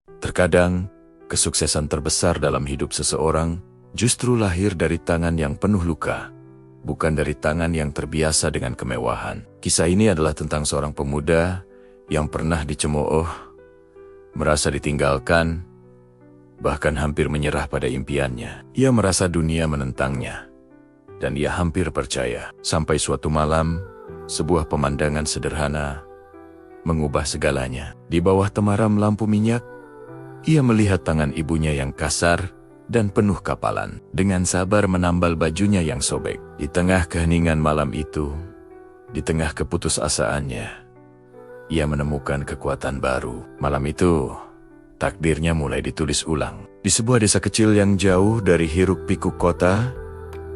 Terkadang, kesuksesan terbesar dalam hidup seseorang justru lahir dari tangan yang penuh luka, bukan dari tangan yang terbiasa dengan kemewahan. Kisah ini adalah tentang seorang pemuda yang pernah dicemooh, merasa ditinggalkan, bahkan hampir menyerah pada impiannya. Ia merasa dunia menentangnya, dan ia hampir percaya. Sampai suatu malam, sebuah pemandangan sederhana mengubah segalanya. Di bawah temaram lampu minyak, ia melihat tangan ibunya yang kasar dan penuh kapalan. Dengan sabar menambal bajunya yang sobek. Di tengah keheningan malam itu, di tengah keputusasaannya, ia menemukan kekuatan baru. Malam itu, takdirnya mulai ditulis ulang. Di sebuah desa kecil yang jauh dari hiruk-pikuk kota,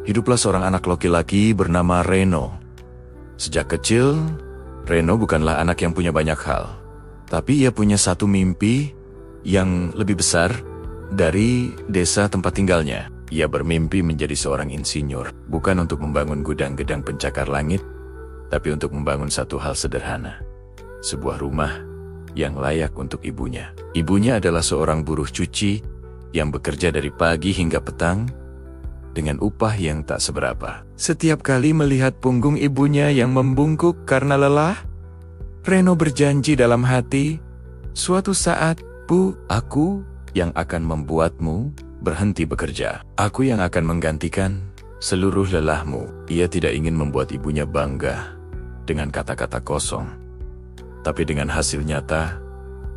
hiduplah seorang anak laki-laki bernama Reno. Sejak kecil, Reno bukanlah anak yang punya banyak hal, tapi ia punya satu mimpi yang lebih besar dari desa tempat tinggalnya. Ia bermimpi menjadi seorang insinyur, bukan untuk membangun gudang-gedang pencakar langit, tapi untuk membangun satu hal sederhana, sebuah rumah yang layak untuk ibunya. Ibunya adalah seorang buruh cuci yang bekerja dari pagi hingga petang dengan upah yang tak seberapa. Setiap kali melihat punggung ibunya yang membungkuk karena lelah, Reno berjanji dalam hati, "Suatu saat, Bu, aku yang akan membuatmu berhenti bekerja. Aku yang akan menggantikan seluruh lelahmu." Ia tidak ingin membuat ibunya bangga dengan kata-kata kosong, tapi dengan hasil nyata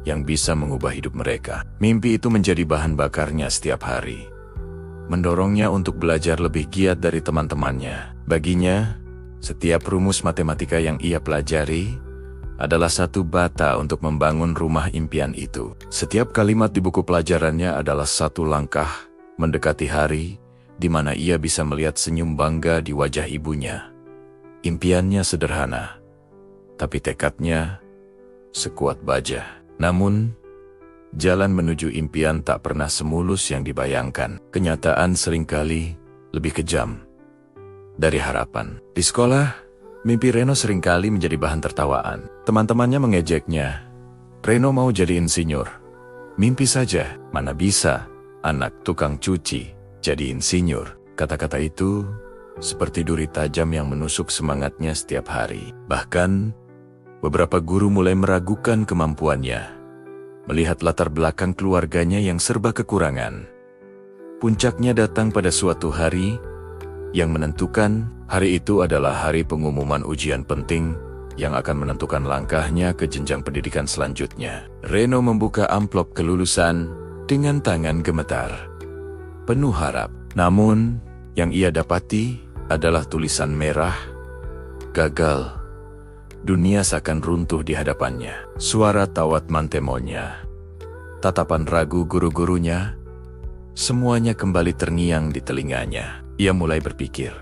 yang bisa mengubah hidup mereka. Mimpi itu menjadi bahan bakarnya setiap hari, mendorongnya untuk belajar lebih giat dari teman-temannya. Baginya, setiap rumus matematika yang ia pelajari adalah satu bata untuk membangun rumah impian itu. Setiap kalimat di buku pelajarannya adalah satu langkah mendekati hari di mana ia bisa melihat senyum bangga di wajah ibunya. Impiannya sederhana, tapi tekadnya sekuat baja. Namun, jalan menuju impian tak pernah semulus yang dibayangkan. Kenyataan seringkali lebih kejam dari harapan. Di sekolah, mimpi Reno seringkali menjadi bahan tertawaan. Teman-temannya mengejeknya. "Reno mau jadi insinyur. Mimpi saja, mana bisa anak tukang cuci jadi insinyur." Kata-kata itu seperti duri tajam yang menusuk semangatnya setiap hari. Bahkan, beberapa guru mulai meragukan kemampuannya, melihat latar belakang keluarganya yang serba kekurangan. Puncaknya datang pada suatu hari yang menentukan. Hari itu adalah hari pengumuman ujian penting yang akan menentukan langkahnya ke jenjang pendidikan selanjutnya. Reno membuka amplop kelulusan dengan tangan gemetar, penuh harap. Namun, yang ia dapati adalah tulisan merah, "Gagal." Dunia seakan runtuh di hadapannya. Suara tawat mantemonya, tatapan ragu guru-gurunya, semuanya kembali terngiang di telinganya. Ia mulai berpikir,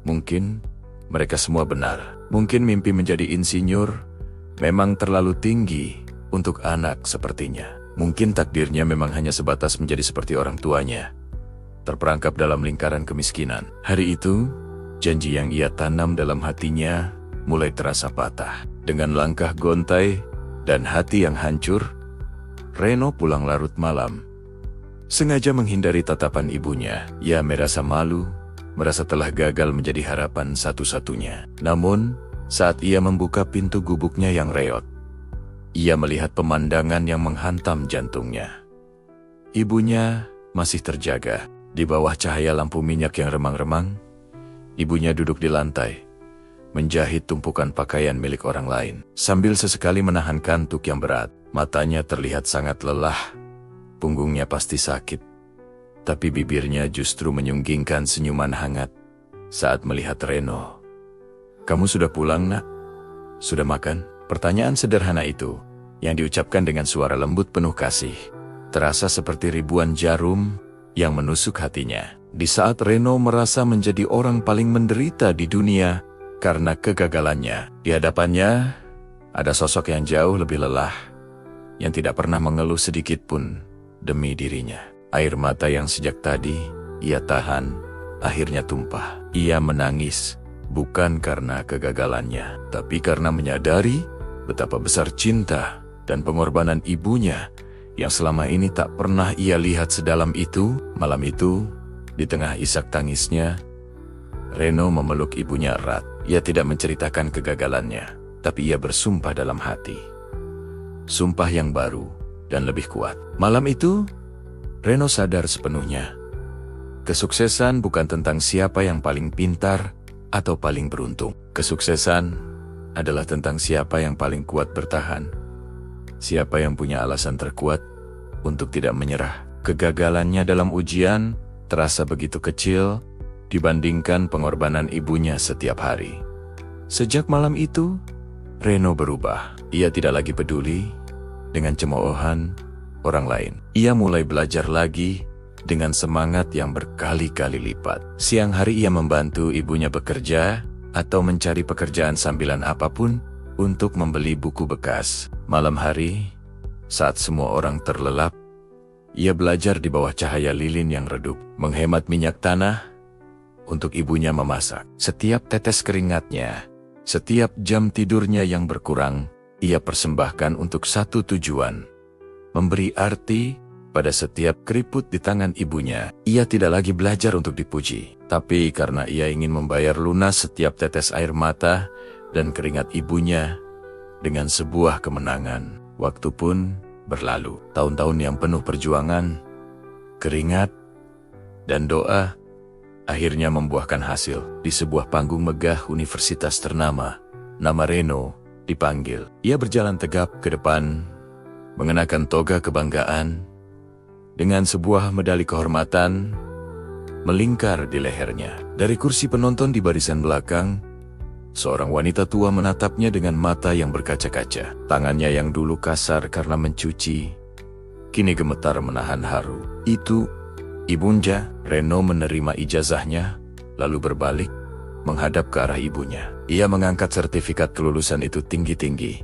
mungkin mereka semua benar. Mungkin mimpi menjadi insinyur memang terlalu tinggi untuk anak sepertinya. Mungkin takdirnya memang hanya sebatas menjadi seperti orang tuanya, terperangkap dalam lingkaran kemiskinan. Hari itu, janji yang ia tanam dalam hatinya mulai terasa patah. Dengan langkah gontai dan hati yang hancur, Reno pulang larut malam. Sengaja menghindari tatapan ibunya, ia merasa malu, merasa telah gagal menjadi harapan satu-satunya. Namun, saat ia membuka pintu gubuknya yang reot, ia melihat pemandangan yang menghantam jantungnya. Ibunya masih terjaga. Di bawah cahaya lampu minyak yang remang-remang, ibunya duduk di lantai, menjahit tumpukan pakaian milik orang lain. Sambil sesekali menahan kantuk yang berat, matanya terlihat sangat lelah, punggungnya pasti sakit. Tapi bibirnya justru menyunggingkan senyuman hangat saat melihat Reno. "Kamu sudah pulang, Nak? Sudah makan?" Pertanyaan sederhana itu, yang diucapkan dengan suara lembut penuh kasih, terasa seperti ribuan jarum yang menusuk hatinya. Di saat Reno merasa menjadi orang paling menderita di dunia karena kegagalannya, di hadapannya ada sosok yang jauh lebih lelah, yang tidak pernah mengeluh sedikit pun demi dirinya. Air mata yang sejak tadi ia tahan, akhirnya tumpah. Ia menangis, bukan karena kegagalannya, tapi karena menyadari betapa besar cinta dan pengorbanan ibunya yang selama ini tak pernah ia lihat sedalam itu. Malam itu, di tengah isak tangisnya, Reno memeluk ibunya erat. Ia tidak menceritakan kegagalannya, tapi ia bersumpah dalam hati. Sumpah yang baru dan lebih kuat. Malam itu, Reno sadar sepenuhnya. Kesuksesan bukan tentang siapa yang paling pintar atau paling beruntung. Kesuksesan adalah tentang siapa yang paling kuat bertahan. Siapa yang punya alasan terkuat untuk tidak menyerah. Kegagalannya dalam ujian terasa begitu kecil dibandingkan pengorbanan ibunya setiap hari. Sejak malam itu, Reno berubah. Ia tidak lagi peduli dengan cemoohan orang lain. Ia mulai belajar lagi dengan semangat yang berkali-kali lipat. Siang hari ia membantu ibunya bekerja atau mencari pekerjaan sambilan apapun untuk membeli buku bekas. Malam hari, saat semua orang terlelap, ia belajar di bawah cahaya lilin yang redup, menghemat minyak tanah untuk ibunya memasak. Setiap tetes keringatnya, setiap jam tidurnya yang berkurang, ia persembahkan untuk satu tujuan: memberi arti pada setiap keriput di tangan ibunya. Ia tidak lagi belajar untuk dipuji, tapi karena ia ingin membayar lunas setiap tetes air mata dan keringat ibunya dengan sebuah kemenangan. Waktu pun berlalu. Tahun-tahun yang penuh perjuangan, keringat, dan doa akhirnya membuahkan hasil. Di sebuah panggung megah universitas ternama, nama Reno dipanggil. Ia berjalan tegap ke depan, mengenakan toga kebanggaan, dengan sebuah medali kehormatan melingkar di lehernya. Dari kursi penonton di barisan belakang, seorang wanita tua menatapnya dengan mata yang berkaca-kaca. Tangannya yang dulu kasar karena mencuci, kini gemetar menahan haru. Itu ibunda. Reno menerima ijazahnya, lalu berbalik, menghadap ke arah ibunya. Ia mengangkat sertifikat kelulusan itu tinggi-tinggi,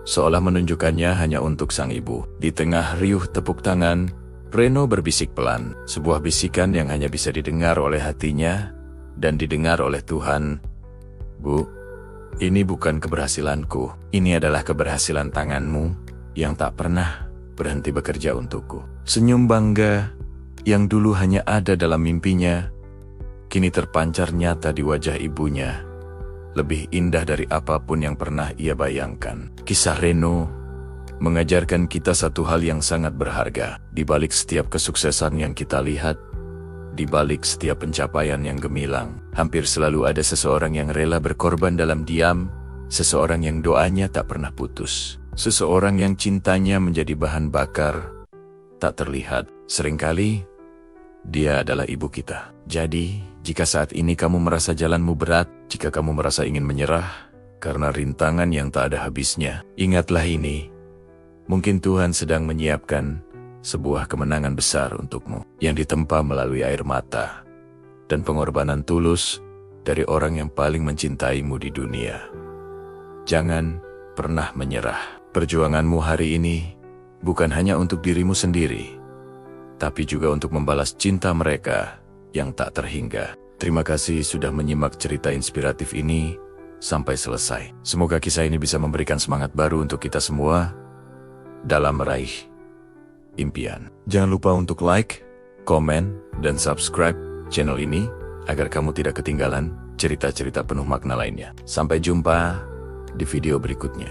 seolah menunjukkannya hanya untuk sang ibu. Di tengah riuh tepuk tangan, Reno berbisik pelan, sebuah bisikan yang hanya bisa didengar oleh hatinya dan didengar oleh Tuhan. Bu, ini bukan keberhasilanku, ini adalah keberhasilan tanganmu yang tak pernah berhenti bekerja untukku. Senyum bangga yang dulu hanya ada dalam mimpinya, kini terpancar nyata di wajah ibunya, lebih indah dari apapun yang pernah ia bayangkan. Kisah Reno mengajarkan kita satu hal yang sangat berharga. Di balik setiap kesuksesan yang kita lihat, di balik setiap pencapaian yang gemilang, hampir selalu ada seseorang yang rela berkorban dalam diam, seseorang yang doanya tak pernah putus, seseorang yang cintanya menjadi bahan bakar tak terlihat. Seringkali dia adalah ibu kita. Jadi, jika saat ini kamu merasa jalanmu berat, jika kamu merasa ingin menyerah karena rintangan yang tak ada habisnya, ingatlah ini. Mungkin Tuhan sedang menyiapkan sebuah kemenangan besar untukmu yang ditempa melalui air mata dan pengorbanan tulus dari orang yang paling mencintaimu di dunia. Jangan pernah menyerah. Perjuanganmu hari ini bukan hanya untuk dirimu sendiri, tapi juga untuk membalas cinta mereka yang tak terhingga. Terima kasih sudah menyimak cerita inspiratif ini sampai selesai. Semoga kisah ini bisa memberikan semangat baru untuk kita semua dalam meraih impian. Jangan lupa untuk like, komen, dan subscribe channel ini agar kamu tidak ketinggalan cerita-cerita penuh makna lainnya. Sampai jumpa di video berikutnya.